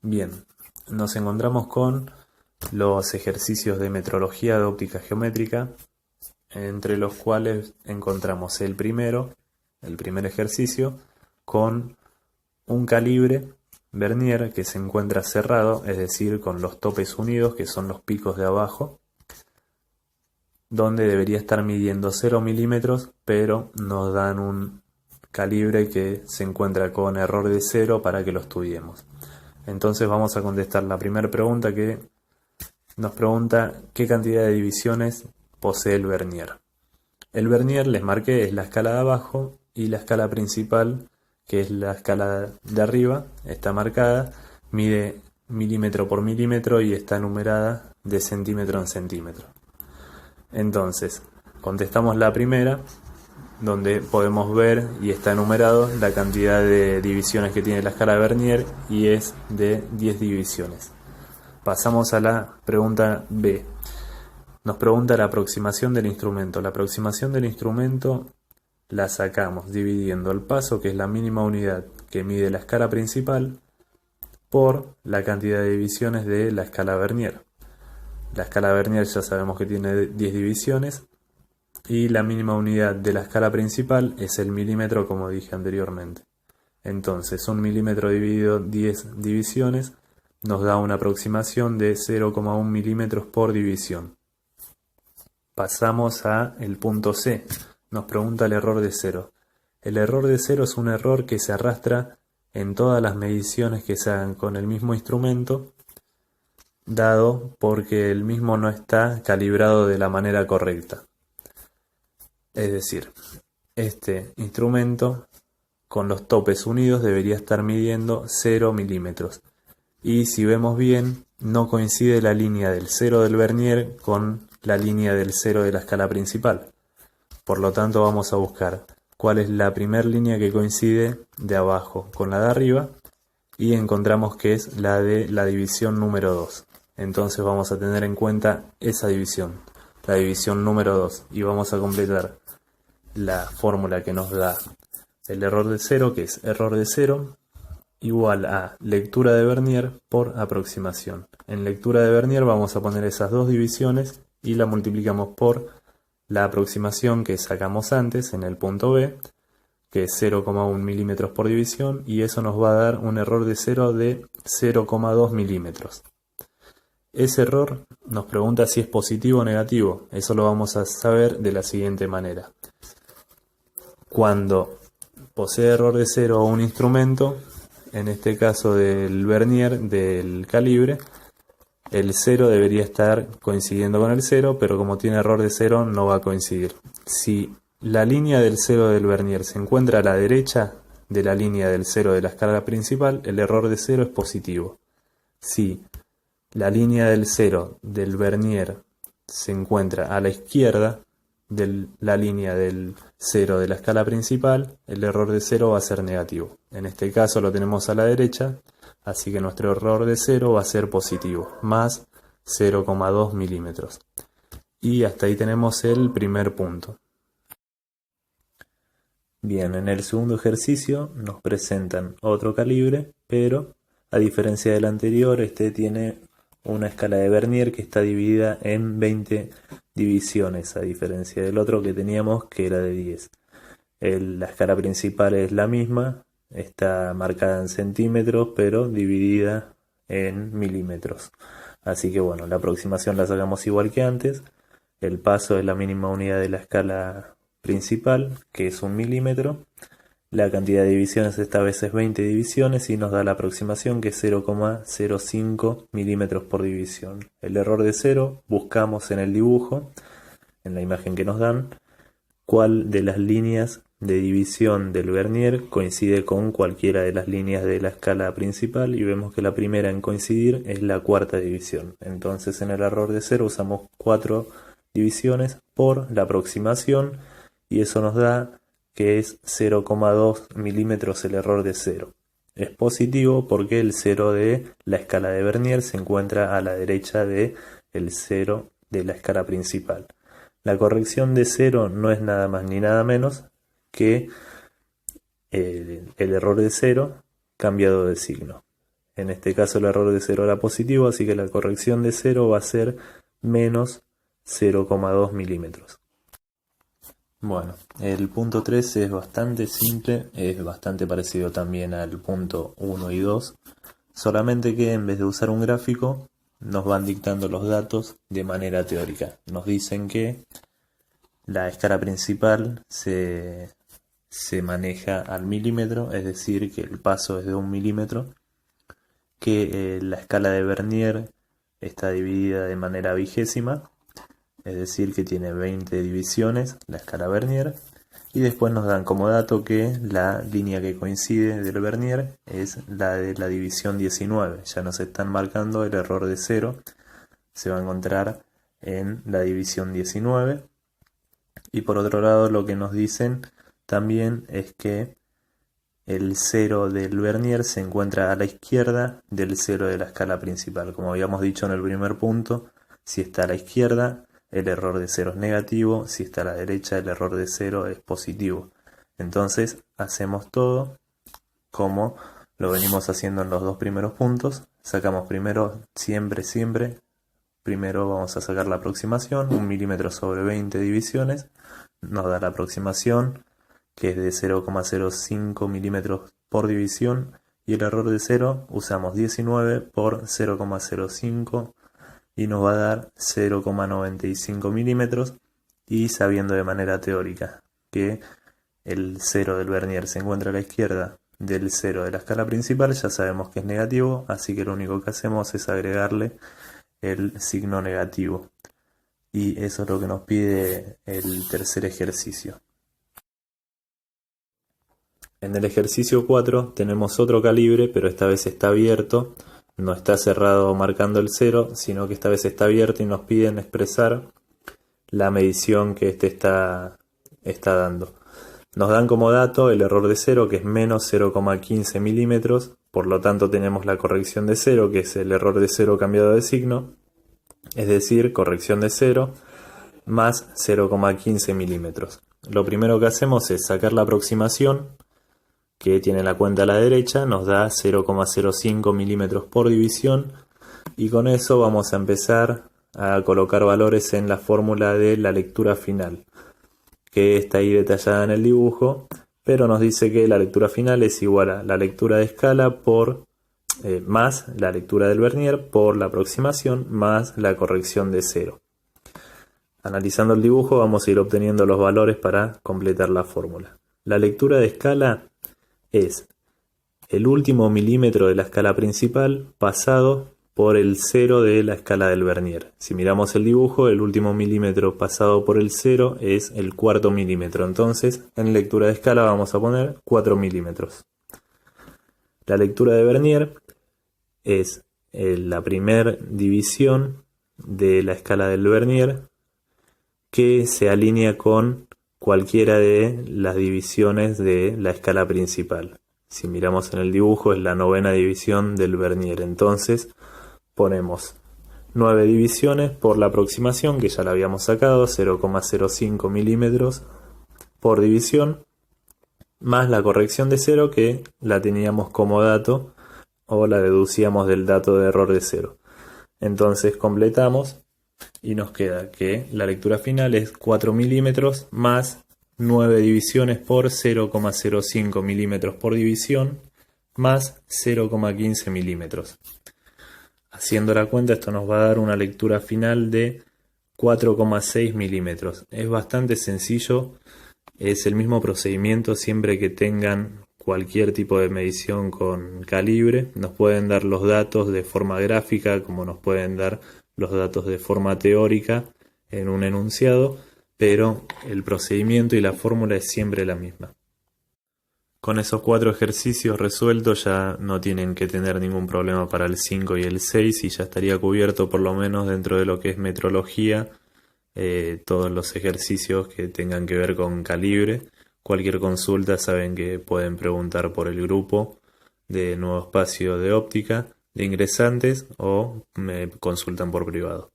Bien, nos encontramos con los ejercicios de metrología de óptica geométrica, entre los cuales encontramos el primer ejercicio, con un calibre vernier que se encuentra cerrado, es decir, con los topes unidos, que son los picos de abajo, donde debería estar midiendo 0 milímetros, pero nos dan un calibre que se encuentra con error de 0 para que lo estudiemos. Entonces vamos a contestar la primera pregunta, que nos pregunta qué cantidad de divisiones posee el vernier. El vernier, les marqué, es la escala de abajo, y la escala principal, que es la escala de arriba, está marcada, mide milímetro por milímetro y está numerada de centímetro en centímetro. Entonces, contestamos la primera, donde podemos ver y está enumerado la cantidad de divisiones que tiene la escala de vernier, y es de 10 divisiones. Pasamos a la pregunta B. Nos pregunta la aproximación del instrumento. La aproximación del instrumento la sacamos dividiendo el paso, que es la mínima unidad que mide la escala principal, por la cantidad de divisiones de la escala vernier. La escala vernier ya sabemos que tiene 10 divisiones, y la mínima unidad de la escala principal es el milímetro, como dije anteriormente. Entonces, un milímetro dividido 10 divisiones nos da una aproximación de 0,1 milímetros por división. Pasamos a el punto C. Nos pregunta el error de 0. El error de 0 es un error que se arrastra en todas las mediciones que se hagan con el mismo instrumento, dado porque el mismo no está calibrado de la manera correcta. Es decir, este instrumento con los topes unidos debería estar midiendo 0 milímetros. Y si vemos bien, no coincide la línea del 0 del vernier con la línea del 0 de la escala principal. Por lo tanto, vamos a buscar cuál es la primera línea que coincide de abajo con la de arriba, y encontramos que es la de la división número 2. Entonces vamos a tener en cuenta esa división, la división número 2, y vamos a completar la fórmula que nos da el error de 0, que es error de 0 igual a lectura de vernier por aproximación. En lectura de vernier vamos a poner esas dos divisiones y la multiplicamos por la aproximación que sacamos antes en el punto B, que es 0,1 milímetros por división, y eso nos va a dar un error de 0 de 0,2 milímetros. Ese error nos pregunta si es positivo o negativo. Eso lo vamos a saber de la siguiente manera. Cuando posee error de 0 un instrumento, en este caso del vernier, del calibre, el 0 debería estar coincidiendo con el 0, pero como tiene error de 0 no va a coincidir. Si la línea del 0 del vernier se encuentra a la derecha de la línea del 0 de la escala principal, el error de 0 es positivo. Si la línea del 0 del vernier se encuentra a la izquierda de la línea del 0 de la escala principal, el error de 0 va a ser negativo. En este caso lo tenemos a la derecha, así que nuestro error de 0 va a ser positivo, más 0,2 milímetros. Y hasta ahí tenemos el primer punto. Bien, en el segundo ejercicio nos presentan otro calibre, pero a diferencia del anterior, este tiene una escala de vernier que está dividida en 20 divisiones, a diferencia del otro que teníamos, que era de 10. La escala principal es la misma, está marcada en centímetros, pero dividida en milímetros. Así que bueno, la aproximación la sacamos igual que antes. El paso es la mínima unidad de la escala principal, que es 1 milímetro. La cantidad de divisiones esta vez es 20 divisiones y nos da la aproximación, que es 0,05 milímetros por división. El error de 0, buscamos en el dibujo, en la imagen que nos dan, cuál de las líneas de división del vernier coincide con cualquiera de las líneas de la escala principal, y vemos que la primera en coincidir es la cuarta división. Entonces en el error de 0 usamos 4 divisiones por la aproximación, y eso nos da que es 0,2 milímetros el error de 0. Es positivo porque el 0 de la escala de vernier se encuentra a la derecha del 0 de la escala principal. La corrección de 0 no es nada más ni nada menos que el error de 0 cambiado de signo. En este caso el error de 0 era positivo, así que la corrección de 0 va a ser menos 0,2 milímetros. Bueno, el punto 3 es bastante simple, es bastante parecido también al punto 1 y 2, solamente que en vez de usar un gráfico, nos van dictando los datos de manera teórica. Nos dicen que la escala principal se maneja al milímetro, es decir, que el paso es de 1 milímetro, que la escala de Vernier está dividida de manera vigésima, es decir, que tiene 20 divisiones la escala Vernier, y después nos dan como dato que la línea que coincide del Vernier es la de la división 19. Ya nos están marcando el error de 0, se va a encontrar en la división 19. Y por otro lado, lo que nos dicen también es que el 0 del Vernier se encuentra a la izquierda del 0 de la escala principal. Como habíamos dicho en el primer punto, si está a la izquierda, el error de 0 es negativo, si está a la derecha, el error de 0 es positivo. Entonces hacemos todo como lo venimos haciendo en los dos primeros puntos. Sacamos primero, siempre, primero vamos a sacar la aproximación, 1 milímetro sobre 20 divisiones, nos da la aproximación, que es de 0,05 milímetros por división, y el error de 0 usamos 19 por 0,05 y nos va a dar 0,95 milímetros, y sabiendo de manera teórica que el 0 del Vernier se encuentra a la izquierda del 0 de la escala principal, ya sabemos que es negativo, así que lo único que hacemos es agregarle el signo negativo, y eso es lo que nos pide el tercer ejercicio. En el ejercicio 4 tenemos otro calibre, pero esta vez está abierto, no está cerrado marcando el 0, sino que esta vez está abierto y nos piden expresar la medición que este está dando. Nos dan como dato el error de 0, que es menos 0,15 milímetros, por lo tanto tenemos la corrección de 0, que es el error de 0 cambiado de signo, es decir, corrección de 0 más 0,15 milímetros. Lo primero que hacemos es sacar la aproximación, que tiene la cuenta a la derecha, nos da 0,05 milímetros por división, y con eso vamos a empezar a colocar valores en la fórmula de la lectura final, que está ahí detallada en el dibujo, pero nos dice que la lectura final es igual a la lectura de escala por más la lectura del Vernier por la aproximación más la corrección de 0. Analizando el dibujo vamos a ir obteniendo los valores para completar la fórmula. La lectura de escala es el último milímetro de la escala principal pasado por el 0 de la escala del Vernier. Si miramos el dibujo, el último milímetro pasado por el 0 es el cuarto milímetro. Entonces, en lectura de escala vamos a poner 4 milímetros. La lectura de Vernier es la primera división de la escala del Vernier, que se alinea con cualquiera de las divisiones de la escala principal. Si miramos en el dibujo, es la novena división del Vernier. Entonces ponemos 9 divisiones por la aproximación, que ya la habíamos sacado, 0,05 milímetros por división, más la corrección de 0, que la teníamos como dato o la deducíamos del dato de error de 0. Entonces completamos y nos queda que la lectura final es 4 milímetros más 9 divisiones por 0,05 milímetros por división más 0,15 milímetros. Haciendo la cuenta, esto nos va a dar una lectura final de 4,6 milímetros. Es bastante sencillo, es el mismo procedimiento siempre que tengan cualquier tipo de medición con calibre. Nos pueden dar los datos de forma gráfica, como nos pueden dar los datos de forma teórica en un enunciado, pero el procedimiento y la fórmula es siempre la misma. Con esos 4 ejercicios resueltos ya no tienen que tener ningún problema para el 5 y el 6, y ya estaría cubierto por lo menos dentro de lo que es metrología todos los ejercicios que tengan que ver con calibre. Cualquier consulta saben que pueden preguntar por el grupo de Nuevo Espacio de Óptica de ingresantes o me consultan por privado.